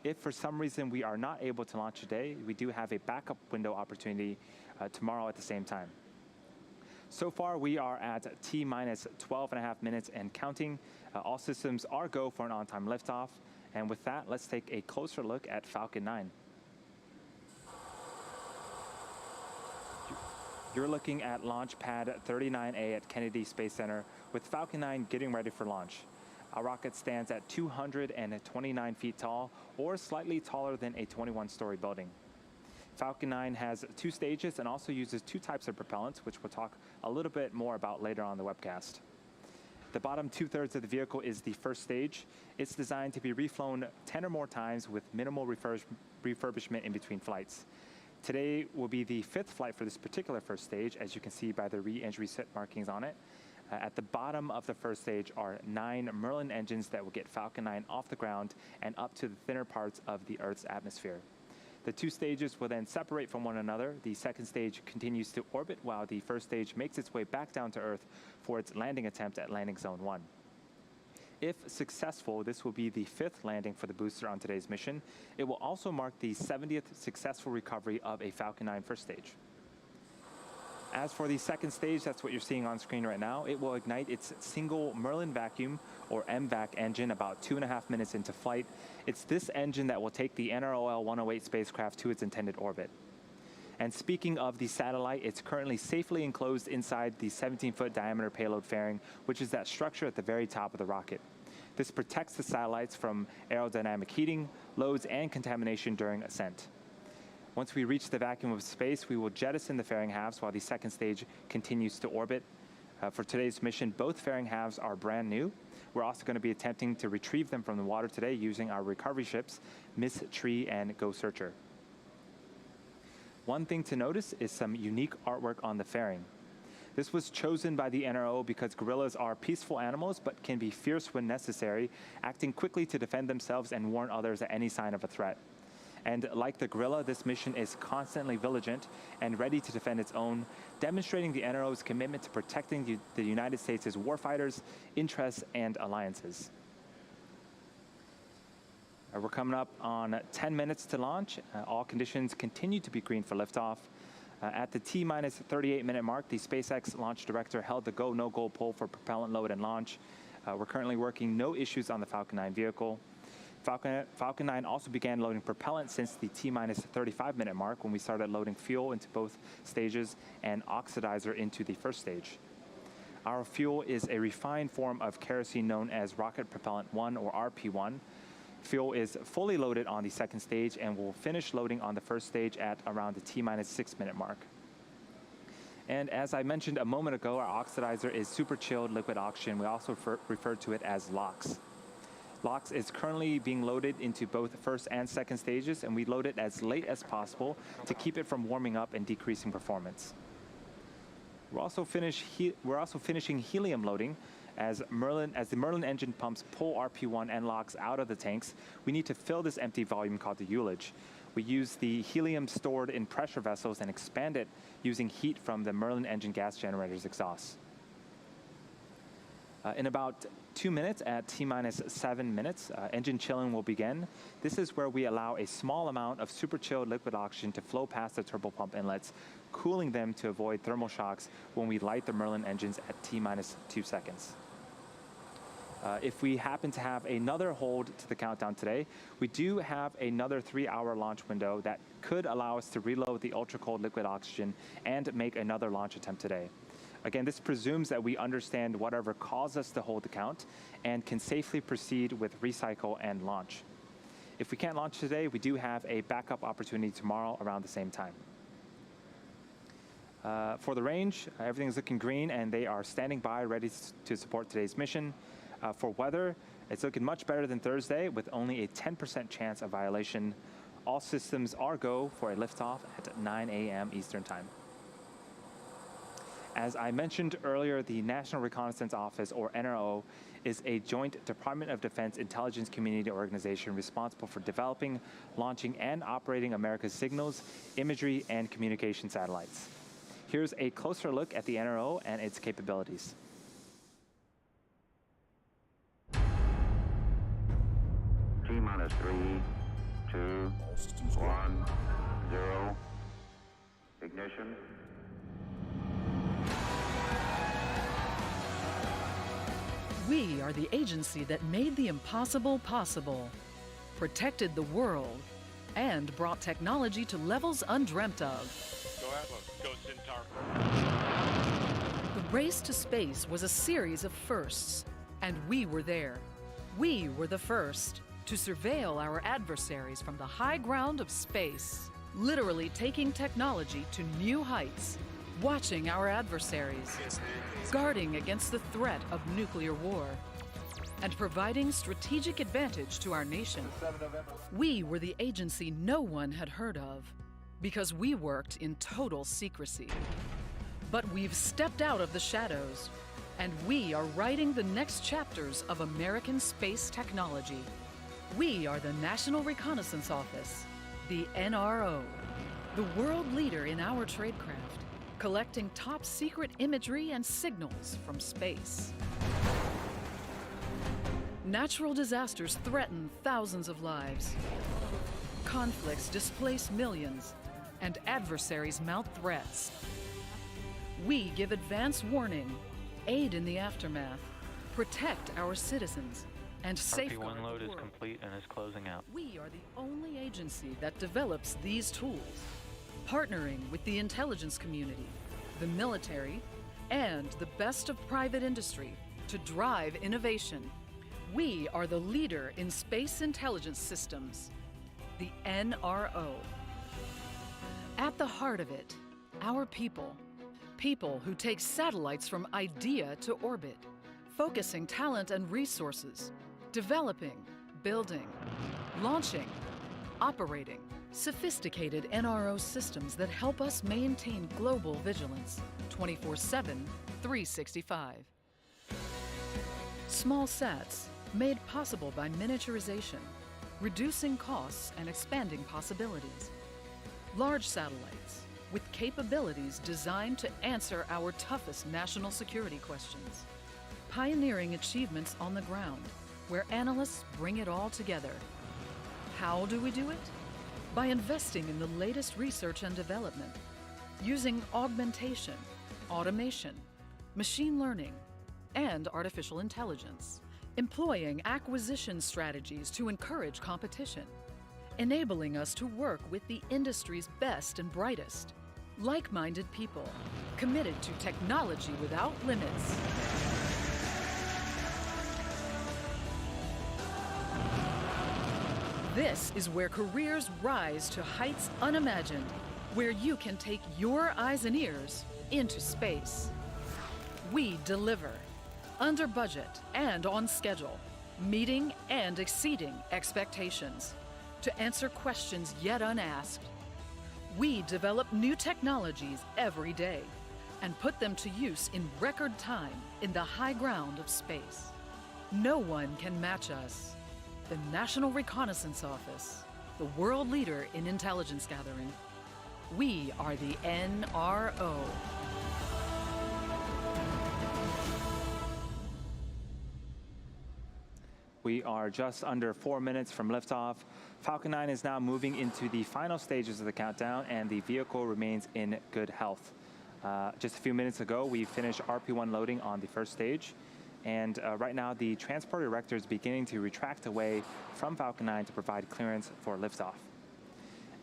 If for some reason we are not able to launch today, we do have a backup window opportunity tomorrow at the same time. So far, we are at T-minus 12.5 minutes and counting. All systems are go for an on-time liftoff. And with that, let's take a closer look at Falcon 9. You're looking at launch pad 39A at Kennedy Space Center with Falcon 9 getting ready for launch. Our rocket stands at 229 feet tall, or slightly taller than a 21-story building. Falcon 9 has 2 stages and also uses 2 types of propellants, which we'll talk a little bit more about later on the webcast. The bottom 2/3 of the vehicle is the first stage. It's designed to be reflown 10 or more times with minimal refurbishment in between flights. Today will be the 5th flight for this particular first stage, as you can see by the re-entry set markings on it. At the bottom of the first stage are 9 Merlin engines that will get Falcon 9 off the ground and up to the thinner parts of the Earth's atmosphere. The 2 stages will then separate from one another. The second stage continues to orbit while the first stage makes its way back down to Earth for its landing attempt at Landing Zone 1. If successful, this will be the 5th landing for the booster on today's mission. It will also mark the 70th successful recovery of a Falcon 9 first stage. As for the second stage, that's what you're seeing on screen right now. It will ignite its single Merlin vacuum, or MVac engine, about 2.5 minutes into flight. It's this engine that will take the NROL-108 spacecraft to its intended orbit. And speaking of the satellite, it's currently safely enclosed inside the 17-foot diameter payload fairing, which is that structure at the very top of the rocket. This protects the satellites from aerodynamic heating, loads, and contamination during ascent. Once we reach the vacuum of space, we will jettison the fairing halves while the second stage continues to orbit. For today's mission, both fairing halves are brand new. We're also going to be attempting to retrieve them from the water today using our recovery ships, Miss Tree and Go Searcher. One thing to notice is some unique artwork on the fairing. This was chosen by the NRO because gorillas are peaceful animals but can be fierce when necessary, acting quickly to defend themselves and warn others at any sign of a threat. And like the gorilla, this mission is constantly vigilant and ready to defend its own, demonstrating the NRO's commitment to protecting the United States' warfighters, interests, and alliances. We're coming up on 10 minutes to launch. All conditions continue to be green for liftoff. At the T-minus 38-minute mark, the SpaceX launch director held the go, no-go poll for propellant load and launch. We're currently working no issues on the Falcon 9 vehicle. Falcon 9 also began loading propellant since the T-minus 35-minute mark when we started loading fuel into both stages and oxidizer into the first stage. Our fuel is a refined form of kerosene known as Rocket Propellant 1, or RP1. Fuel is fully loaded on the second stage and will finish loading on the first stage at around the T-minus 6-minute mark. And as I mentioned a moment ago, our oxidizer is super chilled liquid oxygen. We also refer to it as LOX. LOX is currently being loaded into both first and second stages, and we load it as late as possible to keep it from warming up and decreasing performance. We're also finishing helium loading. As the Merlin engine pumps pull RP1 and LOX out of the tanks, we need to fill this empty volume called the ullage. We use the helium stored in pressure vessels and expand it using heat from the Merlin engine gas generator's exhaust. In about 2 minutes, at T-minus 7 minutes, engine chilling will begin. This is where we allow a small amount of super chilled liquid oxygen to flow past the turbopump inlets, cooling them to avoid thermal shocks when we light the Merlin engines at T-minus 2 seconds. If we happen to have another hold to the countdown today, we do have another 3-hour launch window that could allow us to reload the ultra-cold liquid oxygen and make another launch attempt today. Again, this presumes that we understand whatever caused us to hold the count and can safely proceed with recycle and launch. If we can't launch today, we do have a backup opportunity tomorrow around the same time. For the range, everything is looking green and they are standing by ready to support today's mission. For weather, it's looking much better than Thursday with only a 10% chance of violation. All systems are go for a liftoff at 9 a.m. Eastern Time. As I mentioned earlier, the National Reconnaissance Office, or NRO, is a joint Department of Defense intelligence community organization responsible for developing, launching, and operating America's signals, imagery, and communication satellites. Here's a closer look at the NRO and its capabilities. T-minus count of 3, 2, 1, 0. Ignition. We are the agency that made the impossible possible, protected the world, and brought technology to levels undreamt of. Go Atlas, go Centaur. The race to space was a series of firsts, and we were there. We were the first to surveil our adversaries from the high ground of space, literally taking technology to new heights, watching our adversaries, guarding against the threat of nuclear war, and providing strategic advantage to our nation. We were the agency no one had heard of, because we worked in total secrecy. But we've stepped out of the shadows, and we are writing the next chapters of American space technology. We are the National Reconnaissance Office, the NRO, the world leader in our tradecraft, collecting top secret imagery and signals from space. Natural disasters threaten thousands of lives. Conflicts displace millions, and adversaries mount threats. We give advance warning, aid in the aftermath, protect our citizens, and safeguard RP1 load the is world. complete and is closing out. We are the only agency that develops these tools, partnering with the intelligence community, the military, and the best of private industry to drive innovation. We are the leader in space intelligence systems, the NRO. At the heart of it, our people. People who take satellites from idea to orbit, focusing talent and resources, developing, building, launching, operating sophisticated NRO systems that help us maintain global vigilance 24/7, 365. Small sats made possible by miniaturization, reducing costs and expanding possibilities. Large satellites with capabilities designed to answer our toughest national security questions. Pioneering achievements on the ground, where analysts bring it all together. How do we do it? By investing in the latest research and development, using augmentation, automation, machine learning, and artificial intelligence, employing acquisition strategies to encourage competition, enabling us to work with the industry's best and brightest, like-minded people, committed to technology without limits. This is where careers rise to heights unimagined, where you can take your eyes and ears into space. We deliver, under budget and on schedule, meeting and exceeding expectations, to answer questions yet unasked. We develop new technologies every day and put them to use in record time in the high ground of space. No one can match us. The National Reconnaissance Office, the world leader in intelligence gathering. We are the NRO. We are just under 4 minutes from liftoff. Falcon 9 is now moving into the final stages of the countdown, and the vehicle remains in good health. Just a few minutes ago, we finished RP1 loading on the first stage. And right now, the transport erector is beginning to retract away from Falcon 9 to provide clearance for liftoff.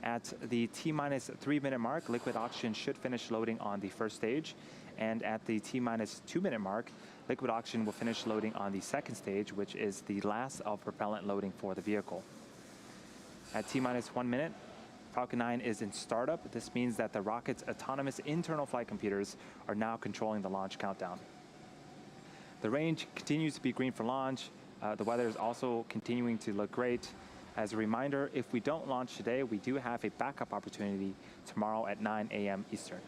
At the T-minus 3 minute mark, liquid oxygen should finish loading on the first stage. And at the T-minus 2 minute mark, liquid oxygen will finish loading on the second stage, which is the last of propellant loading for the vehicle. At T-minus 1 minute, Falcon 9 is in startup. This means that the rocket's autonomous internal flight computers are now controlling the launch countdown. The range continues to be green for launch. The weather is also continuing to look great. As a reminder, if we don't launch today, we do have a backup opportunity tomorrow at 9 a.m. Eastern.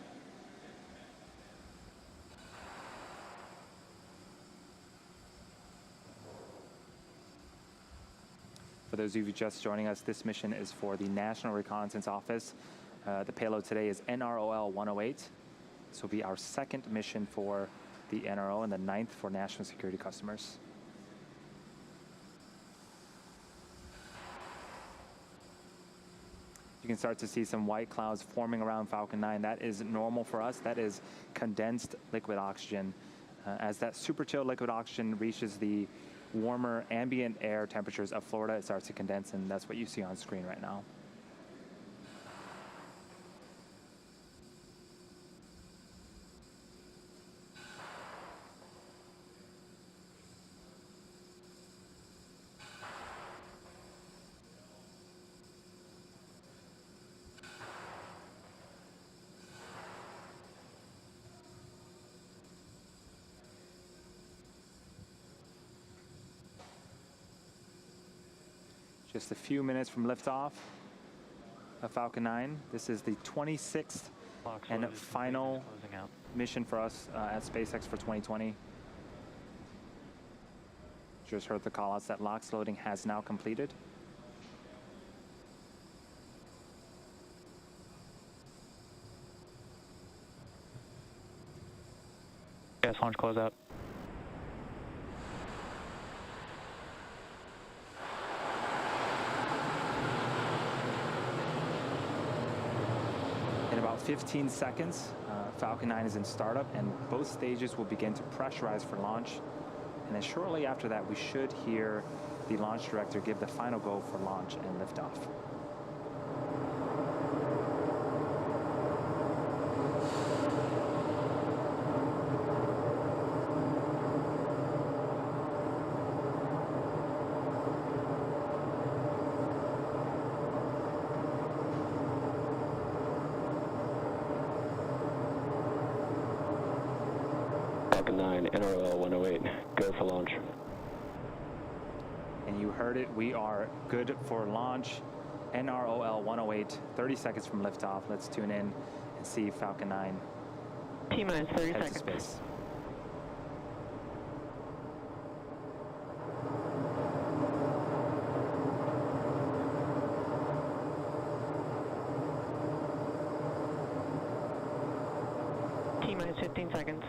For those of you just joining us, this mission is for the National Reconnaissance Office. The payload today is NROL 108. This will be our second mission for the NRO and the 9th for national security customers. You can start to see some white clouds forming around Falcon 9. That is normal for us. That is condensed liquid oxygen. As that super chill liquid oxygen reaches the warmer ambient air temperatures of Florida, it starts to condense, and that's what you see on screen right now. Just a few minutes from liftoff of Falcon 9. This is the 26th and final mission for us at SpaceX for 2020. Just heard the callouts that LOX loading has now completed. Gas launch closeout. In about 15 seconds, Falcon 9 is in startup, and both stages will begin to pressurize for launch. And then shortly after that, we should hear the launch director give the final go for launch and liftoff. Falcon 9, NRL 108, go for launch. And you heard it, we are good for launch. NROL 108, 30 seconds from liftoff. Let's tune in and see Falcon 9 T-minus 30 head seconds. to space. T-minus 15 seconds.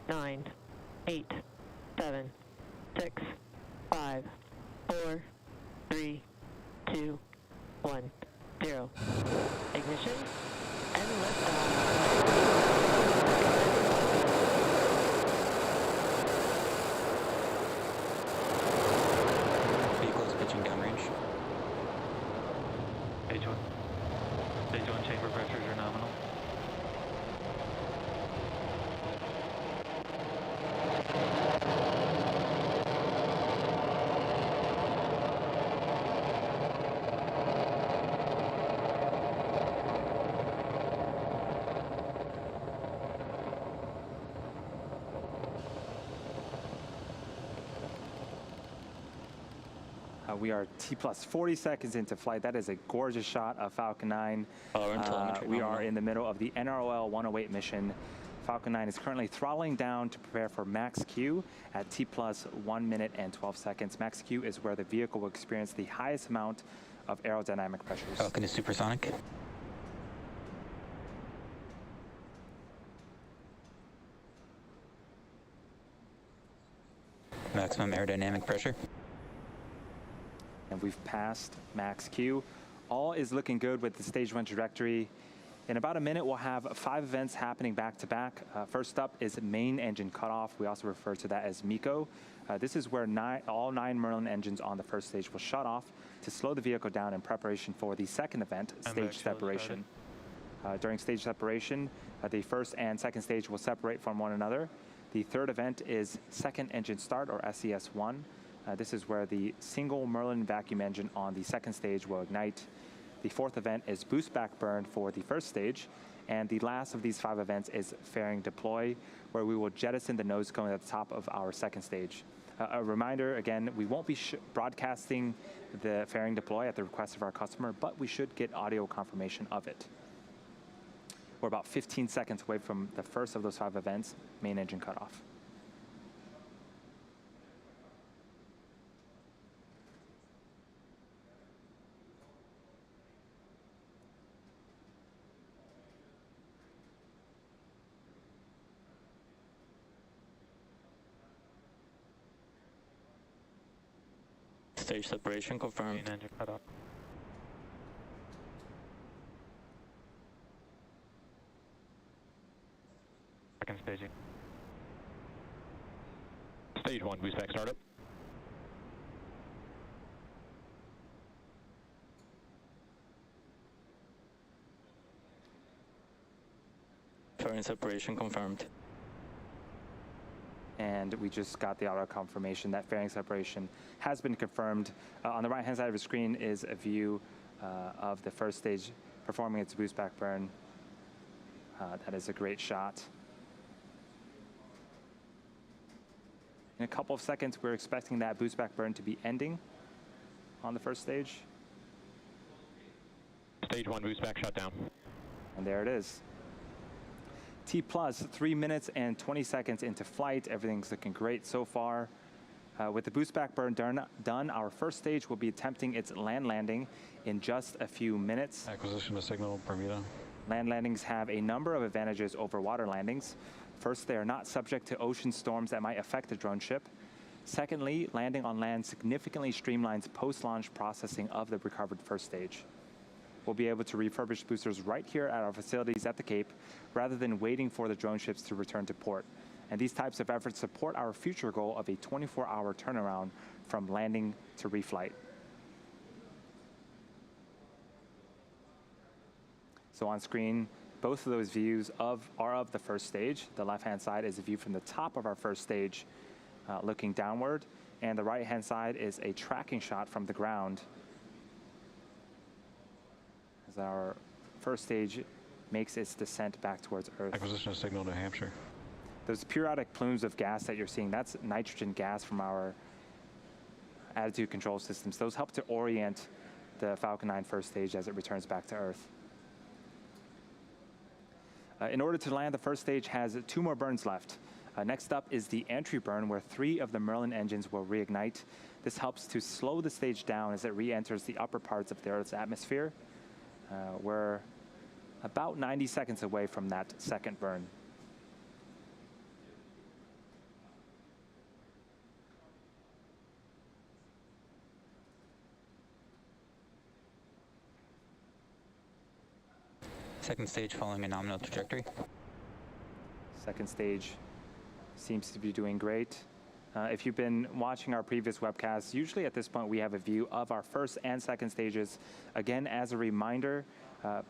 9, 8, 7, 6, 5, 4, 3, 2, 1, 0. Ignition and liftoff. Vehicles pitching downrange. Stage 1. Stage 1 chamber pressures are nominal. We are T plus 40 seconds into flight. That is a gorgeous shot of Falcon 9. We are in the middle of the NROL 108 mission. Falcon 9 is currently throttling down to prepare for max Q at T plus 1 minute and 12 seconds. Max Q is where the vehicle will experience the highest amount of aerodynamic pressures. Falcon is supersonic. Maximum aerodynamic pressure. And we've passed max Q. All is looking good with the stage 1 trajectory. In about a minute, we'll have 5 events happening back to back. First up is main engine cutoff. We also refer to that as MECO. This is where all 9 Merlin engines on the first stage will shut off to slow the vehicle down in preparation for the second event, stage separation. During stage separation, the first and second stage will separate from one another. The third event is second engine start, or SES1. This is where the single Merlin vacuum engine on the second stage will ignite. The fourth event is boost back burn for the first stage. And the last of these 5 events is fairing deploy, where we will jettison the nose cone at the top of our second stage. A reminder, again, we won't be broadcasting the fairing deploy at the request of our customer, but we should get audio confirmation of it. We're about 15 seconds away from the first of those 5 events, main engine cutoff. stage separation confirmed. Main engine cut off. Second staging. Stage 1, boost back startup. Fairing separation confirmed. And we just got the auto confirmation that fairing separation has been confirmed. On the right-hand side of the screen is a view of the first stage performing its boost back burn. That is a great shot. In a couple of seconds, we're expecting that boost back burn to be ending on the first stage. Stage 1, boost back shut down. And there it is. T plus 3 minutes and 20 seconds into flight. Everything's looking great so far. With the boost back burn done, our first stage will be attempting its land landing in just a few minutes. Acquisition of signal, Bermuda. Land landings have a number of advantages over water landings. First, they are not subject to ocean storms that might affect the drone ship. Secondly, landing on land significantly streamlines post-launch processing of the recovered first stage. We'll be able to refurbish boosters right here at our facilities at the Cape, rather than waiting for the drone ships to return to port. And these types of efforts support our future goal of a 24-hour turnaround from landing to reflight. So on screen, both of those views are of the first stage. The left-hand side is a view from the top of our first stage, looking downward, and the right-hand side is a tracking shot from the ground as our first stage makes its descent back towards Earth. Acquisition of signal, New Hampshire. Those periodic plumes of gas that you're seeing, that's nitrogen gas from our attitude control systems. Those help to orient the Falcon 9 first stage as it returns back to Earth. In order to land, the first stage has 2 more burns left. Next up is the entry burn, where 3 of the Merlin engines will reignite. This helps to slow the stage down as it re-enters the upper parts of the Earth's atmosphere. We're about 90 seconds away from that second burn. Second stage following a nominal trajectory. Second stage seems to be doing great. If you've been watching our previous webcasts, usually at this point we have a view of our first and second stages. Again, as a reminder,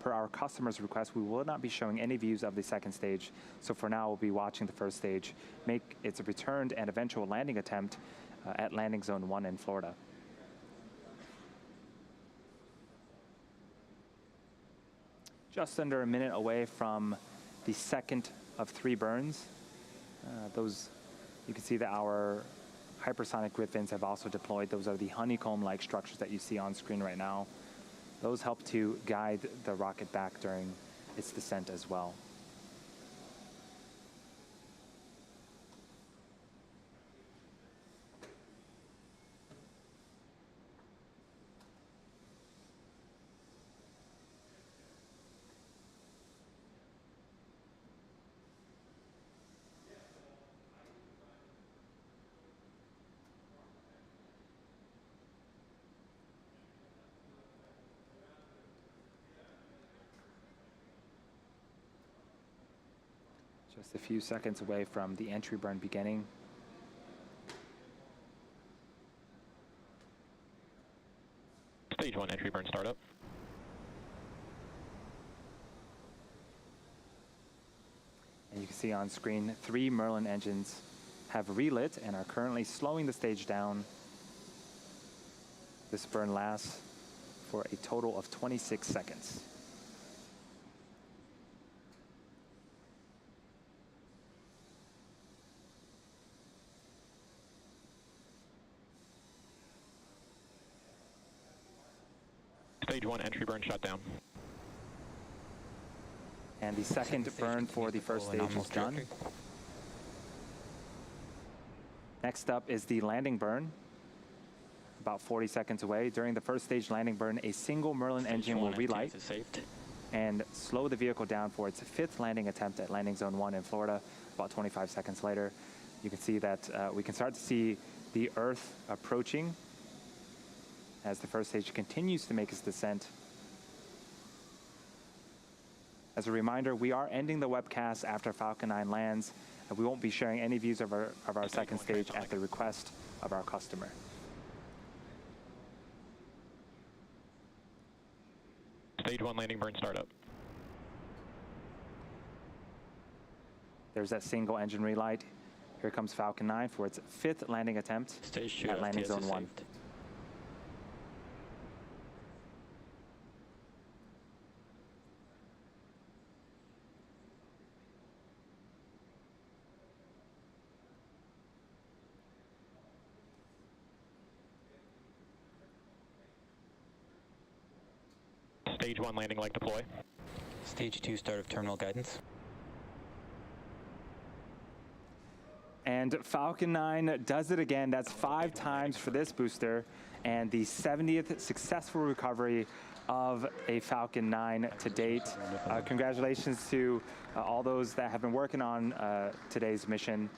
per our customer's request, we will not be showing any views of the second stage. So for now, we'll be watching the first stage make its returned and eventual landing attempt at landing zone 1 in Florida. Just under a minute away from the second of 3 burns. You can see that our hypersonic Griffins have also deployed. Those are the honeycomb-like structures that you see on screen right now. Those help to guide the rocket back during its descent as well. Just a few seconds away from the entry burn beginning. Stage 1 entry burn startup. And you can see on screen 3 Merlin engines have relit and are currently slowing the stage down. This burn lasts for a total of 26 seconds. Stage 1 entry burn shut down. And the second burn for the first stage is done. Next up is the landing burn, about 40 seconds away. During the first stage landing burn, a single Merlin engine will relight and slow the vehicle down for its 5th landing attempt at landing zone 1 in Florida. About 25 seconds later, you can see that we can start to see the Earth approaching as the first stage continues to make its descent. As a reminder, we are ending the webcast after Falcon 9 lands, and we won't be sharing any views of our second stage at the request of our customer. Stage 1 landing burn startup. There's that single engine relight. Here comes Falcon 9 for its 5th landing attempt Stage 2 at landing FTS zone is 1. saved. Stage 1 landing leg deploy. Stage 2 start of terminal guidance. And Falcon 9 does it again. That's 5 times for this booster, and the 70th successful recovery of a Falcon 9 to date. Congratulations to all those that have been working on today's mission.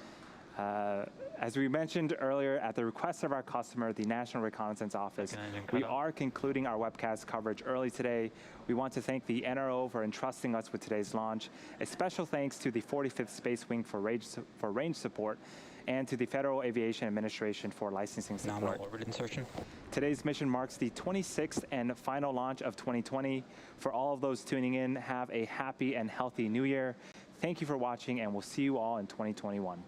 As we mentioned earlier, at the request of our customer, the National Reconnaissance Office, we are concluding our webcast coverage early today. We want to thank the NRO for entrusting us with today's launch. A special thanks to the 45th Space Wing for range support, and to the Federal Aviation Administration for licensing support. Nominal orbit insertion. Today's mission marks the 26th and final launch of 2020. For all of those tuning in, have a happy and healthy new year. Thank you for watching, and we'll see you all in 2021.